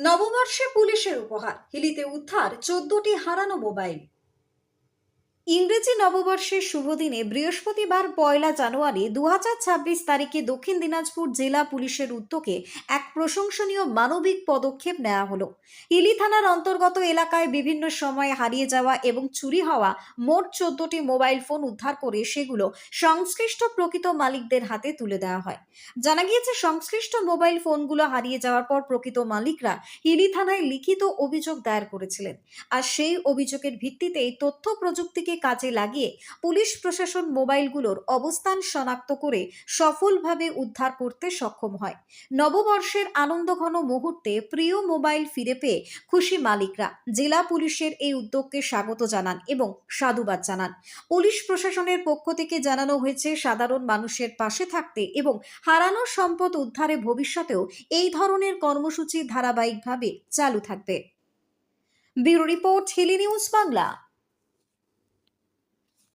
নববর্ষে পুলিশের উপহার, হিলিতে উদ্ধার 14টি হারানো মোবাইল। ইংরেজি নববর্ষের শুভ দিনে বৃহস্পতিবার 1 জানুয়ারি 2026 তারিখে দক্ষিণ দিনাজপুর জেলা পুলিশের উদ্যোগে এক প্রশংসনীয় মানবিক পদক্ষেপ নেওয়া হলো। হিলি থানার অন্তর্গত এলাকায় বিভিন্ন সময়ে হারিয়ে যাওয়া এবং চুরি হওয়া মোট 14টি মোবাইল ফোন উদ্ধার করে সেগুলো সংশ্লিষ্ট প্রকৃত মালিকদের হাতে তুলে দেওয়া হয়। জানা গিয়েছে, সংশ্লিষ্ট মোবাইল ফোনগুলো হারিয়ে যাওয়ার পর প্রকৃত মালিকরা হিলি থানায় লিখিত অভিযোগ দায়ের করেছিলেন। আর সেই অভিযোগের ভিত্তিতেই তথ্য প্রযুক্তিকে কাজে লাগিয়ে পুলিশ প্রশাসন মোবাইলগুলোর অবস্থান শনাক্ত করে সফলভাবে উদ্ধার করতে সক্ষম হয়। নববর্ষের আনন্দঘন মুহূর্তে প্রিয় মোবাইল ফিরে পেয়ে খুশি মালিকরা জেলা পুলিশের এই উদ্যোগকে স্বাগত জানান এবং সাধুবাদ জানান। পুলিশ প্রশাসনের পক্ষ থেকে জানানো হয়েছে, সাধারণ মানুষের পাশে থাকতে এবং হারানো সম্পদ উদ্ধারে ভবিষ্যতেও এই ধরনের কর্মসূচি ধারাবাহিকভাবে চালু থাকবে। Bureau report, Hili news Bangla.